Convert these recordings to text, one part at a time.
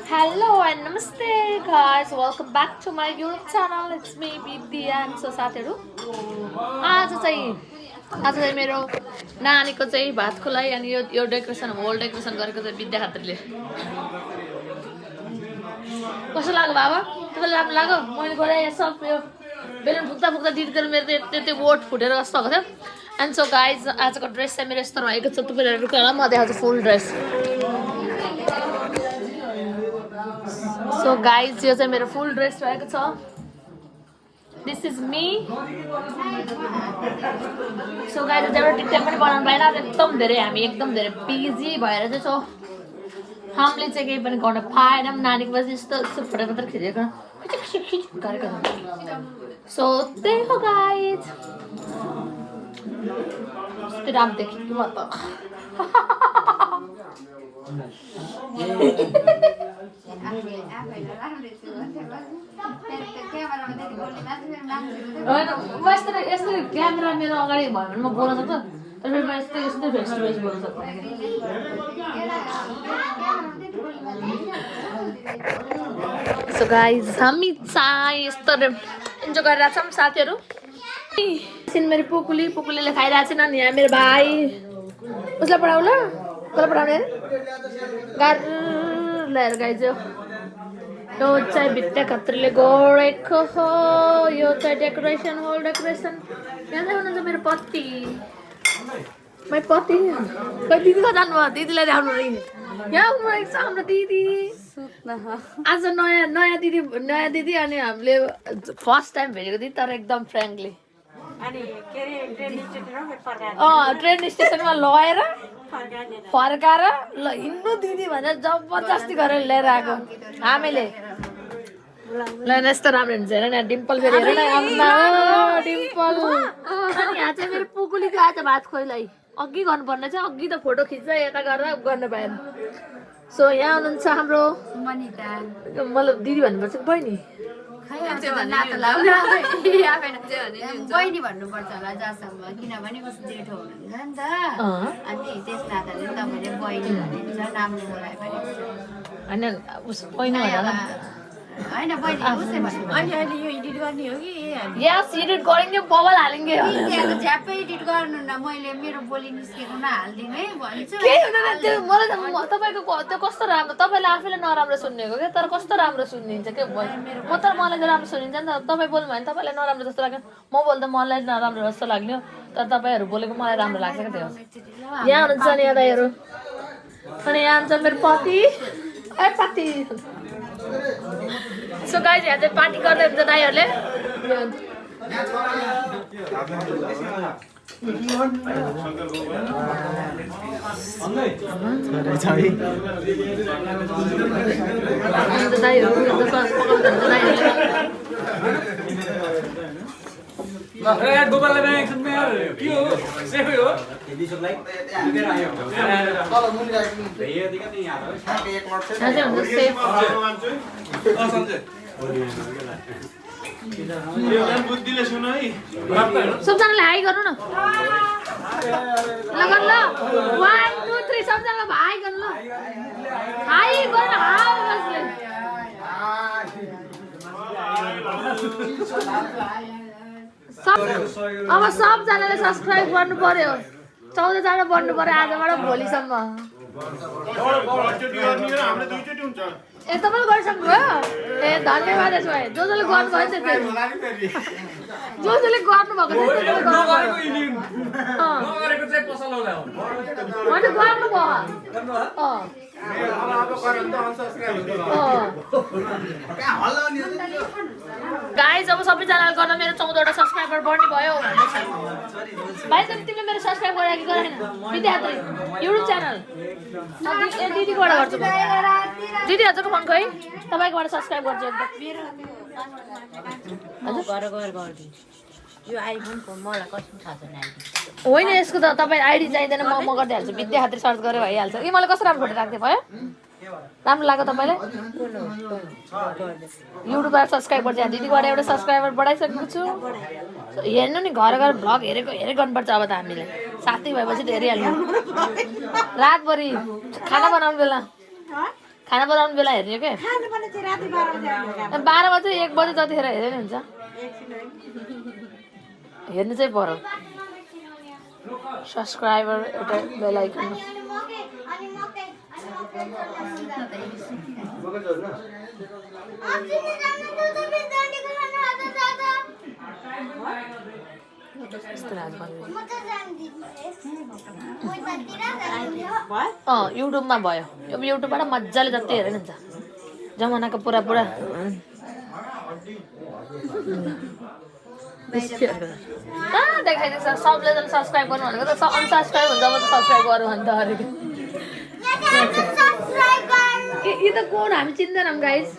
Hello and namaste guys, welcome back to my YouTube channel. It's me Vidya and so साथीहरु आज चाहिँ मेरो नानीको चाहिँ भातको लागि अनि यो डेकोरेसन होल डेकोरेसन गरेको चाहिँ विद्या खातिरले कस्तो लाग्यो बाबा तपाईलाई राम्रो लाग्यो मैले गरे सब यो बेलुन फुक्दा फुक्दा दिदीको मेरो त्यो बोट फुटेर कस्तो भएको थियो एन्ड सो गाइज आजको ड्रेस चाहिँ मेरो यस्तो भएको छ तपाईहरुको लागि म देखाउँछु फुल ड्रेस सो गाइज यो चाहिँ मेरो फुल ड्रेस रहेको छ this is me so guys एउटा टिकटक पनि बनाउनु भएन एकदम धेरै हामी एकदम धेरै बिजी भएर चाहिँ छौँ हामीले चाहिँ केही पनि गर्न पाएनौँ नानीको पछि यस्तो यस्तो फोटो मात्र खिचेको गरेको सो त्यही हो गाइज यस्तो राम्रो देखेँ म त यस्तो क्यामेरा मेरो अगाडि भयो भने म बोल्न सक्छु तर फेरि म यस्तो यस्तो फेस टु फेस बोल्न सक्छु सो गाइज हामी चाहिँ यस्तो इन्जोय गरिरहेको छौँ साथीहरू मेरो पुकुलीले खाइरहेको छैन अनि यहाँ मेरो भाइ उसलाई पढाउ ल कसलाई पढाउने गार ल्याएर गाइज यो चाहिँ भित्ता खत्रीले गरेको हो यो चाहिँ डेकोरेसन होल डेकोरेसन यहाँ चाहिँ हुनुहुन्छ मेरो पति खै दिदी कहाँ जानुभयो दिदीलाई देखाउनु यहाँ हुनुभएको छ हाम्रो दिदी आज नयाँ दिदी अनि हामीले फर्स्ट टाइम भेटेको दिदी तर एकदम फ्रेङ्कली ट्रेन स्टेसनमा लगेर फर्काएर ल हिँड्नु दिदी भनेर जबरजस्ती गरेर लिएर आएको हामीले ल यस्तो राम्रो हुन्छ हेर न डिम्पल फेरि हेर न डिम्पल अनि यहाँ चाहिँ मेरो पुकुलीको आज भात खोइलाई अघि गर्नुपर्ने चाहिँ अघि त फोटो खिच्दा यता गरेर गर्न पाएन सो यहाँ हुनुहुन्छ हाम्रो मनिता मतलब दिदी भन्नुपर्छ बहिनी बहिनी भन्नुपर्छ होला जहाँसम्म किनभने उसको जेठो हुनुहुन्छ नि त अनि त्यस नाताले तपाईँले बहिनी भनिन्छ नाम बोलायो भने होइन बहिनी उसै भन्नु अहिले यो एडिट गर्ने हो कि यस एडिट गरेंगे बबल हालेंगे झ्याप्पै एडिट गर्नु न मैले मेरो बोली निस्केको नहाल्दिनु है भन्छु के हुँदैन त्यो मलाई त तपाईको त्यो कस्तो राम्रो तपाईले आफैले नराम्रो सुन्नेको के तर कस्तो राम्रो सुन्निन्छ के म त मलाई त राम्रो सुनिन्छ नि त तपाई बोल्नु भने तपाईलाई नराम्रो जस्तो लाग्यो म बोल्दा मलाई नराम्रो जस्तो लाग्यो तर तपाईहरु बोलेको मलाई राम्रो लाग्छ के त्यो यहाँ हुनुहुन्छ नि यहाँ दाइहरु अनि यहाँ हुन्छ मेरो पति ए पति सो गाइज यहाँ चाहिँ पार्टी गर्दै हुन्छ दाइहरुले सबजनाले हाई गर्नु न ल ल 1 2 3 सबजनाले हाई गर्नु ल हाई गर्नु हाउसले अब सबजनाले सब्स्क्राइब गर्नु पर्यो 14 जना बन्नु पर्यो आजबाट भोलिसम्म ए तपाईले गरिसक्नुभयो ए धन्यवाद यसो भए जसले गर्नुभयो जसले गर्नुभएको गाइज अब सबैजनाले गर्दा मेरो 14 वटा सब्स्क्राइबर बढ्ने भयो भाइ तिमीले मेरो सब्स्क्राइब गरेर कि गरेन विद्यार्थी युट्युब च्यानल दिदीकोबाट गर्छु दिदी हजुरको फोन खै तपाईकोबाट सब्स्क्राइब गर्छु यो आइफोन फोन मलाई कसरी थाहा छैन आइडी होइन यसको त तपाईँ आइडी चाहिँदैन म गर्दै हाल्छु विद्या खातिर सर्च गरेर भइहाल्छ कि मलाई कस्तो राम्रो फोटो राख्दै भयो राम्रो लाग्यो तपाईँलाई युट्युबबाट सब्स्क्राइब गर्छ दिदीबाट एउटा सब्स्क्राइबर बढाइसकेको छु हेर्नु नि घर घर भ्लग हेरे गर्नुपर्छ अब त हामीले साथी भएपछि त हेरिहाल्नु रातभरि खाना बनाउने बेला खाना बनाउनु बेला हेर्ने के 12 बजे 1 बजे जतिखेर हेरे नि हुन्छ हेर्नु चाहिँ पर्यो सब्सक्राइबर एउटा बेल आइकन युट्युबमा भयो अब युट्युबबाट मजाले जति हेरे नि हुन्छ जमानाको पुरा देखाइदिन्छ सबले त सब्सक्राइब गर्नु भनेको त अनसब्सक्राइब हुन्छ अब त सब्सक्राइब गरौँ अन्त अरे यी त कोन हामी चिन्दैनौँ गाइस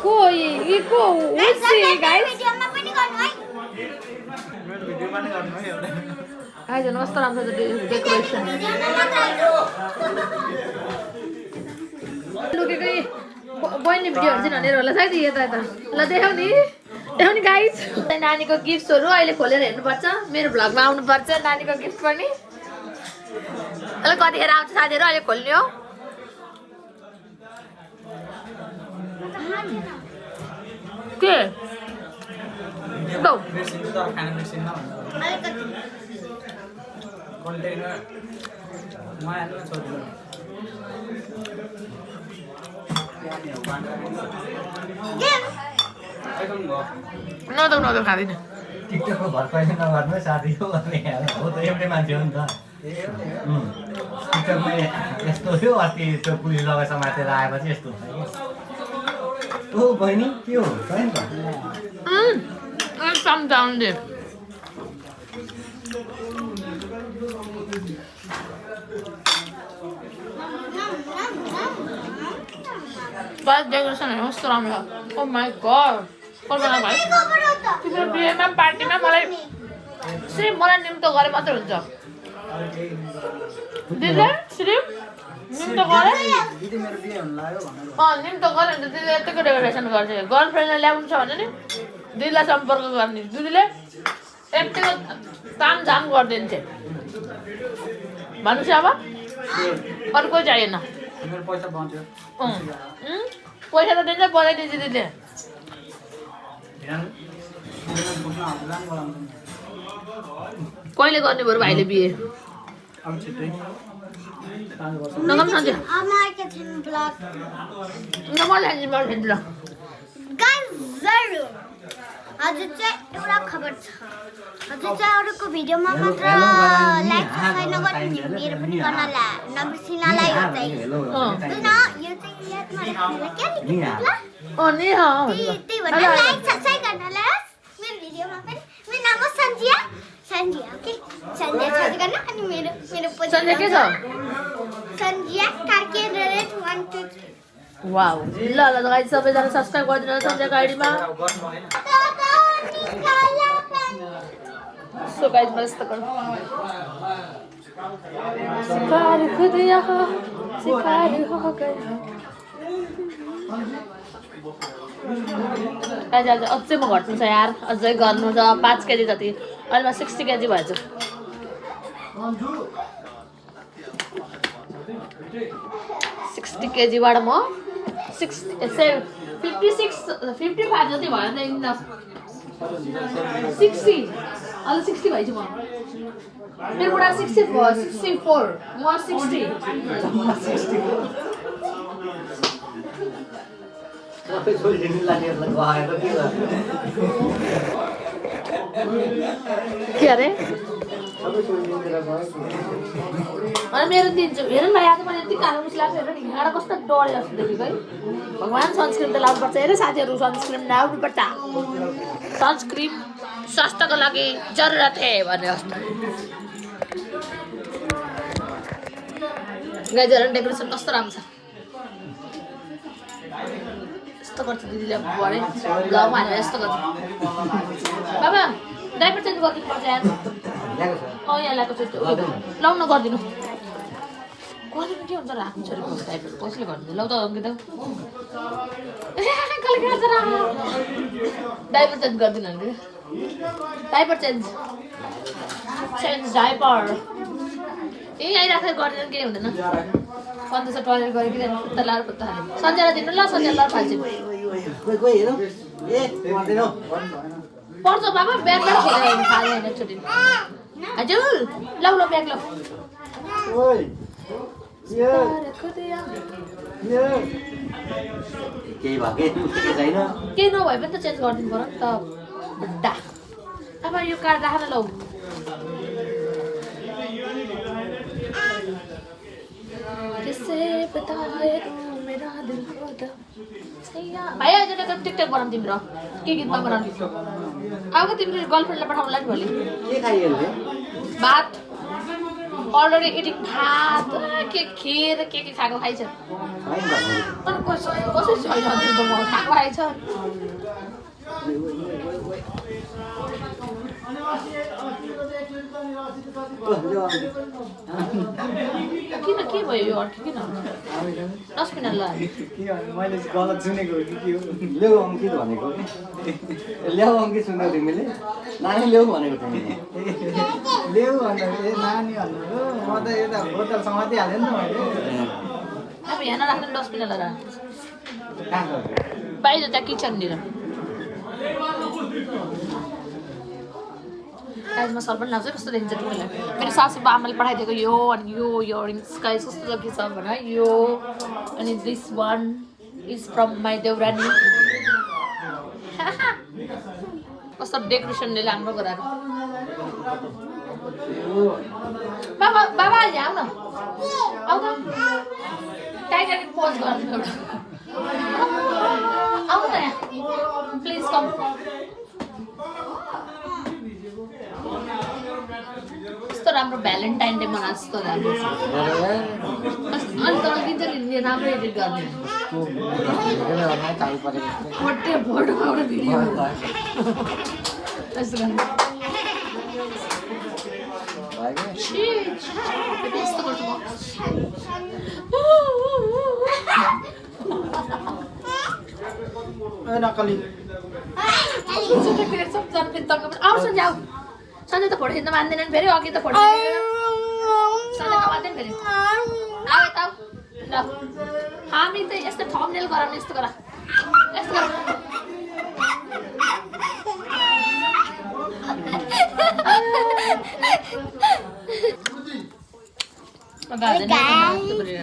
को यी को गाइस गाइस कस्तो राम्रो छ डेकोरेसन लुकेकै बहिनी भिडियोहरू चाहिँ भनेर होला सायद यता यता ल देखाउने गाइस नानीको गिफ्ट्सहरू अहिले खोलेर हेर्नुपर्छ मेरो भ्लगमा आउनुपर्छ नानीको गिफ्ट पनि अहिले कतिखेर आउँछ साथीहरू अहिले खोल्ने हो के नदेऊ खाँदिनँ टिकटकको भर कहिले नगर्नु साथी हो भने हो त एउटै मान्छे हो नि त टिकटकमै यस्तो थियो अस्ति त्यो पुलिस लगाइ समातेर आएपछि यस्तो ओ बहिनी के हो एकदम डाउनले बस डेकोरेसन हेर्नु कस्तो राम्रो ओ माई गड कल्पना भाइ तिम्रो बिहेमा पार्टीमा मलाई सिर्फ मलाई निम्तो गरे मात्रै हुन्छ दिदीले सिर्फ निम्तो गरे निम्तो गरे भने दिदीले यतिको डेकोरेसन गर्छ गर्लफ्रेन्डलाई ल्याउनु छ भने नि दिदीलाई सम्पर्क गर्ने दिदीले यतिको तामझाम गरिदिन्थे भन्नुहोस् अब अरू कोही चाहिएन पैसा त दिन्छ बनाइदिन्छ दिदीले कहिले गर्ने बरु भाइले बिहे हजुर चाहिँ एउटा खबर छ हजुर चाहिँ अरूको भिडियोमा मात्र लाइक सब्सक्राइब नगर्नु मेरो पनि गर्न नबिर्सिनलाई यो चाहिँ बुझ्न यो चाहिँ यादमा राख्नुलाई के त्यही भनेर लाइक सब्सक्राइब गर्नलाई मेरो भिडियोमा पनि मेरो नाम हो सन्जिया ओके सन्जिया सर्च गर्नु अनि मेरो सन्जिया के छ सन्जिया कार्के @ 1 2 3 वाउ ल गाइस सबैजना सब्स्क्राइब गरिदिनु सन्जियाको आइडीमा सो गाइस मस्त कर शिकार खुद यहाँ शिकार हो गया आज अझै म घट्नु छ यार अझै गर्नु छ 5 केजी जति अहिले म 60 केजी भएछ 60 केजीबाट म 55 जति भयो नि 60 अहिले 60 भएछु म मेरो बुढा 64 म 60 के अरे अनि मेरो दिन्छु हेर न आज मैले यति कालो मुस लाग्छ हेर नि यहाँ कस्तो डढे जस्तो देखेको है भगवान् सनस्क्रिन त लाउनुपर्छ हेर साथीहरू सनस्क्रिन लाउनुपर्छ सनस्क्रिन स्वास्थ्यको लागि जरुरत है भने जस्तो गाइजहरु डेकोरेसन कस्तो राम्रो छ यस्तो गर्छ दिदीले बढे गाउँमा हालेर यस्तो गर्छ बाबा डाइपर चेन्ज गरिदिनु पर्छ यार यहाँ ल्याएको छु लाउन गरिदिनु गरिदिनु के हुन्छ राख्नु छोरी डाइपर कसले गरिदिनु लौ त अङ्कित डाइपर चेन्ज गरिदिनु भने डाइपर चेन्ज डाइपर यही आइराखेर गरिदिनु केही हुँदैन सन्देश टोयलेट गरिकन खुट्टा लाएर खुट्टा हाल्यो सन्ध्यालाई दिनु ल सन्ध्या लर फाल्छु कोही हेरौँ ए पर्दैन हौ पर्छ बाबा ब्यागबाट खेलेर खाले होइन एकचोटि हजुर लौ ल ब्याग लौ ओइ यो केही भएकै छैन केही नभए पनि त चेन्ज गरिदिनु पर्यो नि त बुड्ढा अब यो कार्ड राखेर लौ भाइ आज टिकटक बनाऊँ तिम्रो के गीतमा बनाउने अब तिम्रो गर्लफ्रेन्डलाई पठाउनुलाई नि भोलि के खाइयो भात अलरेडी एटिङ भात के खिर के खाएको खाइछ अनि कसरी छैन खाएको खाइछ किन के भयो यो अर्को किन डस्टबिन ल मैले गलत सुनेको हो कि के हो ल्याऊ अङ्कित भनेको ल्याऊ अङ्कित सुनेको तिमीले नानी ल्याऊ भनेको तिमीले ल्याऊ भन्दा ए नानी भन्नु म त यता बोतल समातिहालेँ नि त मैले अब यहाँ नराख्नु डस्टबिन ल कहाँ छ बाहिर त्यहाँ किचननिर गाइजमा सर पनि लाग्छ कस्तो देखिन्छ तिमीलाई मेरो सासूको आमाले पठाइदिएको यो अनि यो इयरिङ्स गाइज कस्तो के छ भने यो अनि this one is from my देउरानी कस्तो डेकोरेसनले राम्रो गराएको बाबा बाबा यहाँ आऊ न आऊ त टाइटनिक पोज गर्नु एउटा आऊ न यहाँ प्लिज कम कस्तो राम्रो भ्यालेन्टाइन डे मनाएको जस्तो राम्रो छ अनि तर्किन्छ नि राम्रो एडिट गर्ने फोटो फोटोमा एउटा भिडियो यस्तो गर्नु यस्तो गर्छु ए नकली आउँछ जाऊ सधैँ त फोटो खिच्न मान्दैनन् फेरि अघि त फोटो सधैँ नमान्दैन फेरि आऊ यता ल हामी त यस्तो थम्बनेल गराउने यस्तो गर यस्तो गर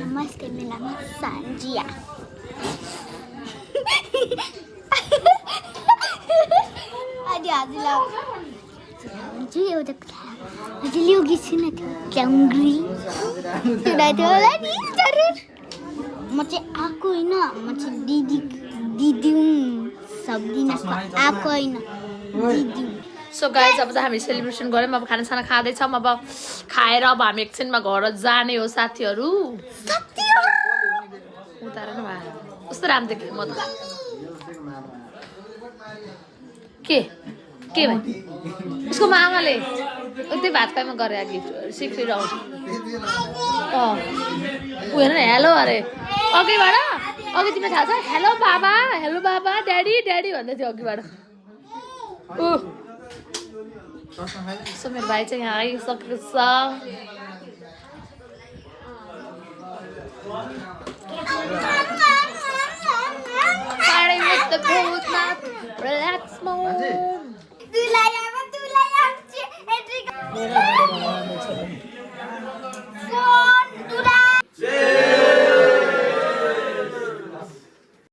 नमस्कार मेरो नाम सन्जिया अनि हजुरलाई चाहिँ एउटा कुरा हजुरले यो गीत सुनेको थियो च्याङ्ग्री सुनाएको थियो होला नि जरुर म चाहिँ आएको होइन म चाहिँ दिदी सक्दिनँ आएको होइन दिदी सो गाइज अब चाहिँ हामी सेलिब्रेसन गऱ्यौँ अब खानासाना खाँदैछौँ अब खाएर अब हामी एकछिनमा घर जाने हो साथीहरू उतार न भए कस्तो राम्रो देखेँ म त के भाइ उसको मामाले त्यही भात खाइमा गरे गिफ्ट सिक्रेट आउँछ ऊ हेर न हेलो अरे अघिबाट अघि तिमीलाई थाहा छ हेलो बाबा ड्याडी भन्दै थियो अघिबाट सो मेरो भाइ चाहिँ यहाँ आइसकेको छ Party with the cold night, relax more.